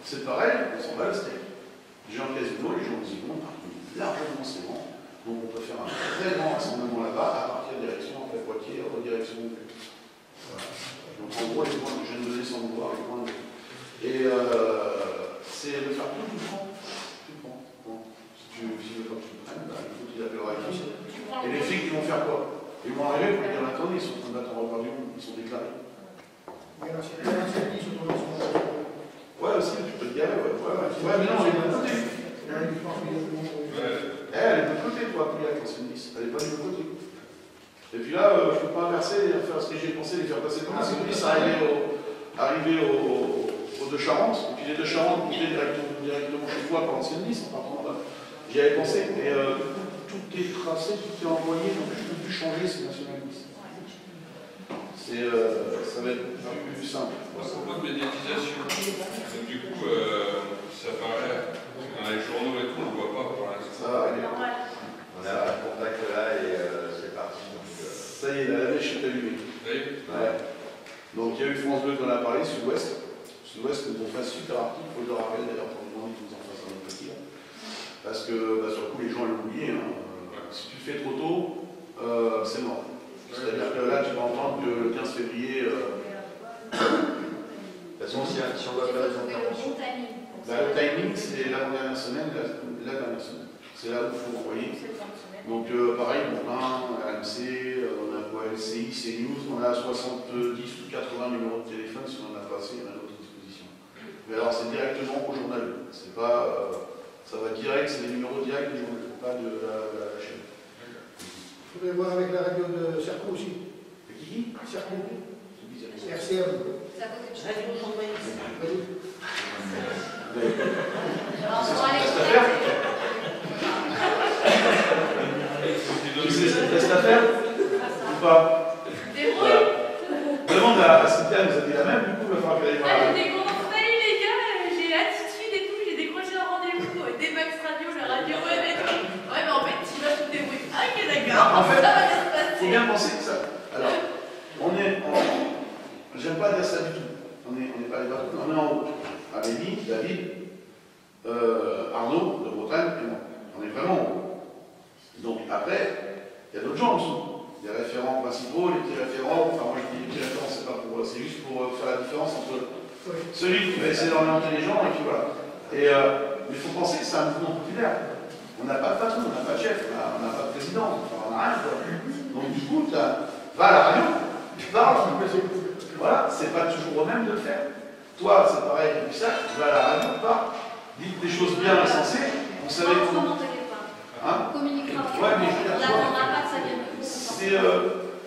c'est pareil, on s'en va le steak. Les gens casino, les gens y vont, largement c'est bon. Donc on peut faire un très grand rassemblement là-bas à partir de direction après Poitiers, redirection. Voilà. Donc en gros, les points que je viens de donner sans vouloir, les points de... Et c'est de faire tout le temps. Bon. Si tu veux pas que tu le prennes, bah, il faut qu'il appellera les flics. Et les flics, ils vont faire quoi? Ils vont arriver pour dire attendez, ils sont en train de battre en record du monde, ils sont déclarés. Ouais, aussi, tu peux te garer, ouais, mais non, elle est de l'autre côté. Elle est de l'autre côté, toi, Pouillac, l'ancienne Nice. Elle n'est pas du bon côté. Et puis là, je ne peux pas inverser et faire ce que j'ai pensé, les faire passer comme l'ancienne Nice, arriver aux deux Charentes, et puis les deux Charentes monter directement chez toi par l'ancienne Nice, en partant là. J'y avais pensé, mais tout est tracé, tout est envoyé, donc je ne peux plus changer, c'est national Nice. Ça va être plus simple. À propos de médiatisation, donc du coup, ça paraît, dans les journaux et tout, on ne le voit pas pour l'instant. Ça va arriver. On a un contact là et c'est parti. Donc, ça y est, la mèche est allumée. Oui. Ouais. Donc il y a eu France 2 qui en a parlé, Sud-Ouest. Sud-Ouest nous ont fait un super article, il faut le rappeler d'ailleurs pour demander qu'ils nous en fassent un autre petit. Parce que sur le coup, les gens l'ont oublié. Hein. Si tu le fais trop tôt, c'est mort. C'est-à-dire que là, tu vas entendre que le 15 février. de toute façon, si on doit faire des interventions. Le timing, c'est l'avant-dernière semaine, la dernière semaine. C'est là où il faut envoyer. Donc, pareil, on a AMC, on a quoi, LCI, CNews, on a 70 ou 80 numéros de téléphone, si on en a pas assez, on a d'autres dispositions. Mais alors, c'est directement au journal. C'est pas. Ça va direct, c'est les numéros directs du journal, pas de la chaîne. Il faudrait voir avec la radio de Cerco aussi. De qui? Cerco. RCM. C'est à côté de chez nous. Tu sais ce qu'il reste à faire ou pas? Voilà. Demande à Cynthia, vous avez la même, du coup, il va falloir qu'elle aille voir. J'étais contente, salut les gars, j'ai l'attitude et tout, j'ai décroché un rendez-vous, des Max Radio, la radio web et tout. Ouais, mais en fait, tu vas tout débrouiller. Ah, ok, d'accord. En fait, ça va bien se passer. il faut bien penser que ça. Alors, j'aime pas dire ça du tout. On n'est pas les bateaux, on est en haut. Amélie, David, Arnaud de Bretagne et moi. On est vraiment en haut. Donc après, il y a d'autres gens en dessous. Les référents principaux, les petits référents, enfin moi je dis les petits référents, c'est juste pour faire la différence entre celui qui va essayer d'orienter les gens et puis voilà. Mais il faut penser que c'est un mouvement populaire. On n'a pas de patron, on n'a pas de chef, on n'a pas de président, enfin, on n'a rien quoi. Donc du coup, va à la radio, tu parles, voilà, c'est pas toujours au même de le faire. Toi, c'est pareil, tu ça, tu vas à la radio, tu parles, dites des choses bien insensées, on savait que... On communiquera. Ouais, mais je veux dire, on n'attendra pas que ça vienne de vous.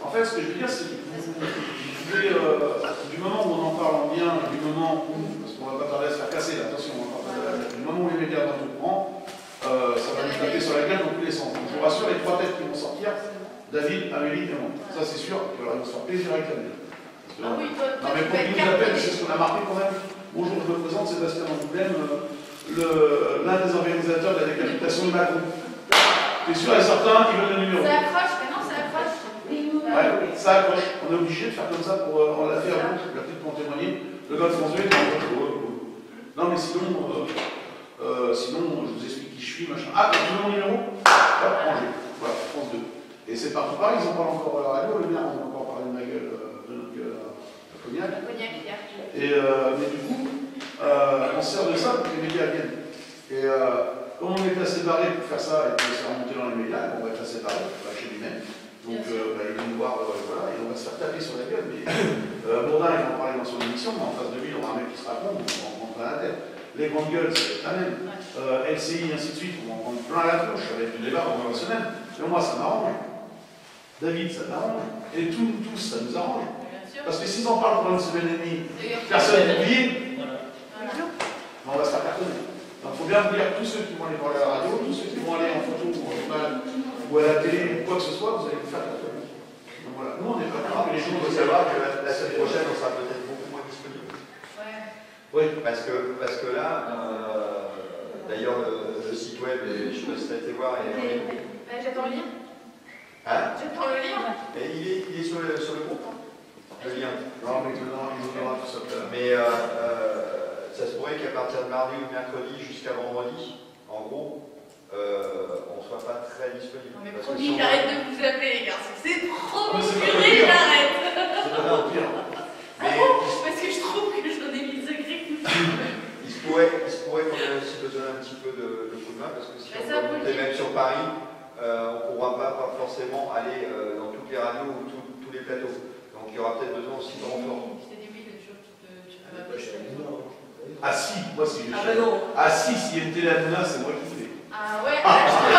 En fait, ce que je veux dire, c'est que vous pouvez, du moment où on en parle en bien, du moment où, parce qu'on va pas tarder à se faire casser, là, attention, du moment où les médias vont tout prendre, ça va nous taper sur la gueule dans tous les sens. Donc, je vous rassure, les trois têtes qui vont sortir, David, Amélie et moi. Ça, c'est sûr, ils vont se faire plaisir avec la vie. Ah oui, non, mais pour qu'ils nous appellent, c'est ce qu'on a marqué quand même. Bonjour, je me présente, Sébastien Angoulême, l'un des organisateurs de la décapitation de Macron. T'es sûr et certain qu'ils veulent le numéro? Ça accroche, mais non, ça accroche. Ouais, ça accroche. On est obligé de faire comme ça pour. On l'a fait à vous, la petite pour en témoigner. Le gars de France 2, non, mais sinon, sinon, je vous explique qui je suis, machin. Ah, tu veux mon numéro? Hop, rangé. Voilà, France 2. Et c'est partout pareil, ils en parlent encore à la radio, le mien, on a encore parlé de ma gueule, de notre gueule à Cognac. Et, mais du coup, on sert de ça pour que les médias viennent. Et comme on est assez barré pour faire ça et pour se faire remonter dans les médias, on va être assez barré pour lâcher lui-même. Donc, il vient nous voir, voilà, et on va se faire taper sur la gueule. Mais Bourdin, il va en parler dans son émission, mais en face de lui, on aura un mec qui se raconte, on va en prendre plein la tête. Les grandes gueules, c'est la même. LCI, ainsi de suite, on va en prendre plein la tronche avec du débat pendant la semaine. Mais moi, ça m'arrange. David, ça m'arrange. Et tous, ça nous arrange. Parce que s'ils en parlent pendant une semaine et demie, personne n'a oublié, on va se faire cartonner. Donc il faut bien vous dire, tous ceux qui vont aller voir la radio, tous ceux qui vont aller en photo ou en journal ou à la télé ou quoi que ce soit, vous allez vous faire cartonner. Donc voilà, nous on n'est pas là, mais les gens Il faut savoir que la semaine prochaine, on sera peut-être beaucoup moins disponible. Oui. Parce que là, d'ailleurs, le site web, je sais pas si tu as été voir. J'attends le lien. Hein? J'attends le lien. Et il est sur le groupe, le lien. Non, mais maintenant, il nous donnera tout ça. Mais ça se pourrait qu'à partir de mardi ou mercredi jusqu'à vendredi, en gros, on ne soit pas très disponible. Non mais Parce que promis, si on- j'arrête de vous appeler les garçons. C'est trop Mais c'est pas purée, pire. j'arrête. C'est pas le pire. Ah Mais bon? Parce que je trouve que j'en ai mis de secret que il se pourrait qu'on ait aussi besoin un petit peu de coup de main, parce que si Mais on ça, veut vous le monter dites. même sur Paris, on ne pourra pas forcément aller dans toutes les radios ou tous les plateaux. Donc il y aura peut-être besoin aussi de renfort. Je t'ai dit oui, l'autre jour, tu peux m'appeler. Ah si, moi si j'ai Ah bah non. Ah si, s'il y a une télé à Mouna, c'est moi qui fais. Ah ouais, ah ouais, parce que là,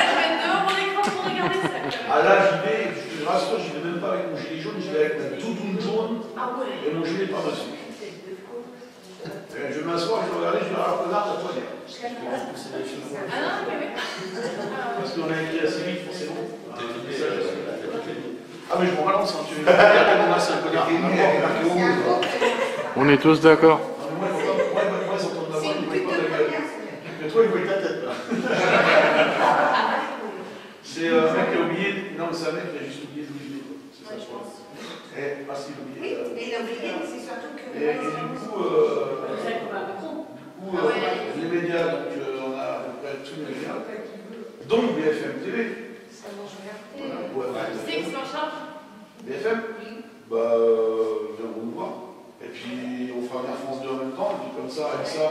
je vais être devant mon écran pour regarder ça. Ah là, j'y vais, je te rassure, j'y vais même pas avec mon gilet jaune, j'y vais avec ma doudoune jaune Ah ouais. et mon gilet par-dessus. Je vais m'asseoir, je vais regarder, je vais dire, ah, connard, t'as quoi dire. Ah non, mais oui. Parce qu'on a écrit assez vite, forcément. Ah mais je m'en balance, hein, tu veux dire que Mouna, c'est un connard. On est tous d'accord. Non, mais moi, ils entendent ma voix, ils voient pas ta gueule. Mais toi, ils voient ta tête, là. C'est un mec qui a oublié. Non, mais c'est un mec qui a juste oublié d'où il est. C'est ça, je pense. Et parce qu'il a oublié. Oui, mais il a oublié, c'est surtout que. Et du coup, les médias, donc on a à peu près tous les médias, donc BFM TV. Voilà, Qui c'est qui s'en charge? BFM bah, viendront nous voir. Et puis, on fera Air France 2 en même temps, et puis comme ça, Alissa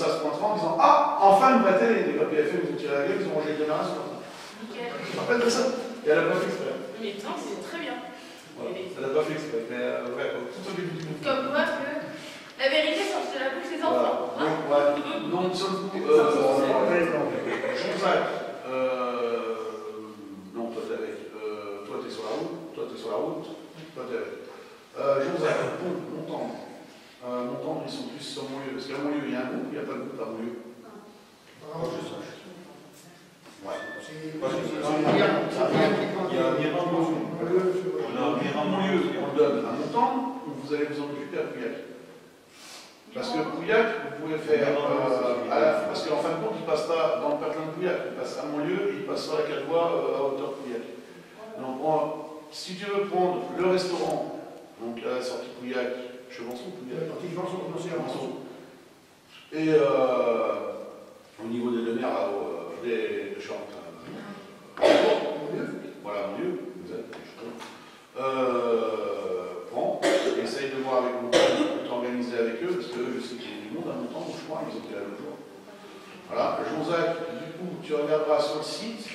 se pointera en disant ah, enfin une vraie télé. Les gars BFM, ils ont tiré la gueule, ils ont rangé les caméras sur ça. Nickel. Je me rappelle de ça. Et elle a pas fait exprès. Mais non, c'est très bien. Voilà. Elle a pas fait exprès. Mais ouais, tout au début du monde. Comme quoi que la vérité sort de la bouche des enfants. Voilà. Donc, ouais. Donc, sauf vous, Jean-Jacques, non, toi t'es avec, toi t'es sur la route, toi t'es avec. Jean-Jacques, Montendre. Montendre, ils sont plus sur Montlieu. Parce qu'à Montlieu, il y a un groupe, il n'y a pas de groupe à Montlieu. Apparemment, je sache. Ouais. C'est rien qui prend. Il y a pas de Montlieu. À Montlieu, on le donne à Montendre, ou vous allez vous en occuper à Pouillac. Parce que Pouillac, vous pouvez faire parce qu'en fin de compte, il ne passe pas dans le patelin de Pouillac, il passe à Montlieu, il passe sur la 4 voies à hauteur de Pouillac. Donc, si tu veux prendre le restaurant, donc à la sortie de Pouillac, Chevançon, Pouillac. Et au niveau des deux mers, des Charentes, voilà, Montlieu, vous êtes, prends, essaye de voir avec mon père, de t'organiser avec eux, parce que je sais qu'il y a du monde à mon temps, je crois, ils étaient là l'autre jour. Voilà, Jean-Jacques, du coup, tu regarderas sur le site.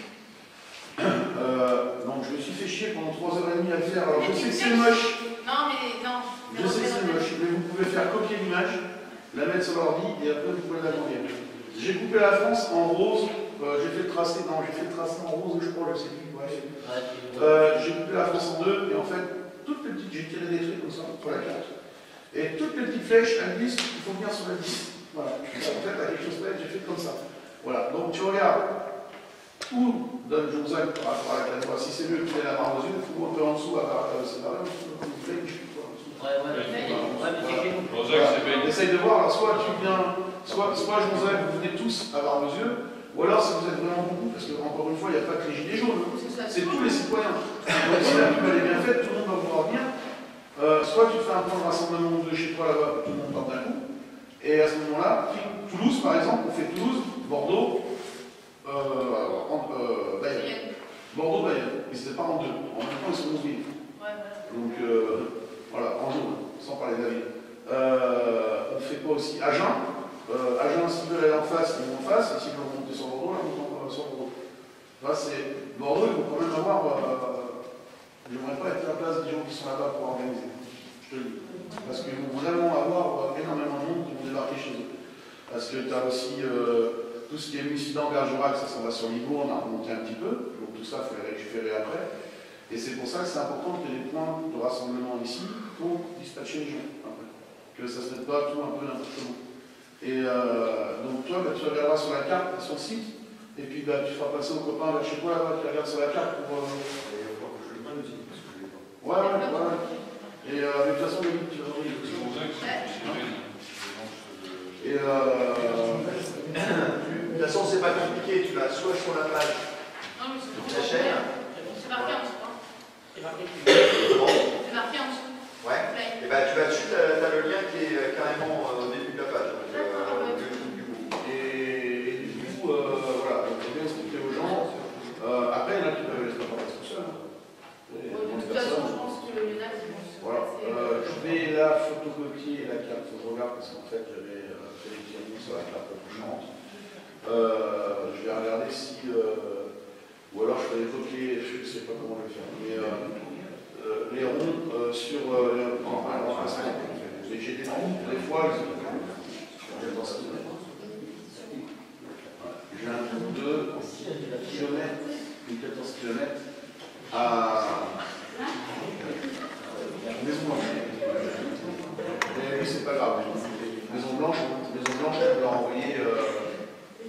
Donc je me suis fait chier pendant 3h30 à le faire. Alors je sais que c'est moche. Non, mais non. Je sais que c'est moche, mais vous pouvez faire copier l'image, la mettre sur l'ordi et après vous pouvez l'agrandir. J'ai coupé la France en rose, j'ai fait le tracé en rose, je crois, je sais plus. Ouais. J'ai coupé la France en deux et en fait, toutes les petites, j'ai tiré des trucs comme ça pour la carte. Et toutes les petites flèches, elles disent qu'il faut venir sur la 10. Voilà. En fait, à quelque chose près, j'ai fait comme ça. Voilà. Donc tu regardes où donne Joseph par rapport à la 4 voies. Si c'est mieux qu'il ait la main aux yeux, il faut un peu en dessous à séparer, comme vous voulez, je sais pas. Joseph, c'est bien. Essaye de voir, alors soit tu viens, soit Joseph, vous venez tous à barre aux yeux, ou alors si vous êtes vraiment beaucoup, parce que encore une fois, il n'y a pas que les gilets jaunes, c'est tous les citoyens. Donc si la pub elle est bien faite, tout le monde va pouvoir venir. Soit tu fais un point de rassemblement de chez toi là-bas, tout le monde part d'un coup. Et à ce moment-là, Toulouse par exemple, on fait Toulouse, Bordeaux, Bayonne. Bordeaux, Bayonne. Ils n'étaient pas en deux. En même temps, ils sont 11 000. Donc voilà, en jaune, sans parler de la ville. On ne fait pas aussi Agen. Agen, s'ils veulent aller en face, ils vont en face. Et s'ils veulent monter sur Bordeaux, là, ils vont sur Bordeaux. Là, c'est Bordeaux, ils vont quand même avoir. J'aimerais pas être à la place des gens qui sont là-bas pour organiser. Je te le dis. Parce qu'ils vont vraiment avoir énormément de monde qui vont débarquer chez eux. Parce que tu as aussi tout ce qui est Mussidan, Bergerac, ça s'en va sur Libourne, on a remonté un petit peu. Donc tout ça, il faut les récupérer après. Et c'est pour ça que c'est important qu'il y ait des points de rassemblement ici pour dispatcher les gens. Après. Que ça ne se mette pas tout un peu n'importe comment. Et donc toi, tu regarderas sur la carte, sur le site, et puis tu feras passer aux copains vers chez toi là-bas qui regardent sur la carte pour. Ouais. Et de toute façon, tu vas envoyer tout ça. Et de toute façon, c'est pas compliqué, tu vas soit sur la page de la chaîne. C'est marqué en dessous. C'est marqué en dessous. Ouais. Et ben tu vas dessus, tu as le lien qui est carrément au début de la page. carte, il faut que je regarde parce qu'en fait, j'avais fait des petits sur la carte touchante. Je vais regarder si. Ou alors je vais évoquer, je ne sais pas comment je vais faire, mais les ronds sur l'emplacement. Mais j'ai des ronds, des fois, j'ai un trou de kilomètres, une 14 km à Maison Blanche. Mais oui, c'est pas grave. Maison Blanche, on peut leur envoyer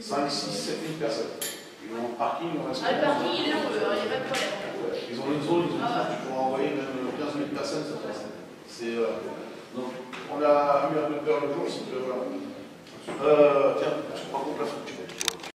5, 6, 7 000 personnes. Ils ont un parking, on reste. Ah, le parking, il est long, il n'y a pas de problème. Ils ont une zone, tu pourras envoyer même 15 000 personnes, ça passe. Donc, on a eu un peu peur le jour, c'est que voilà.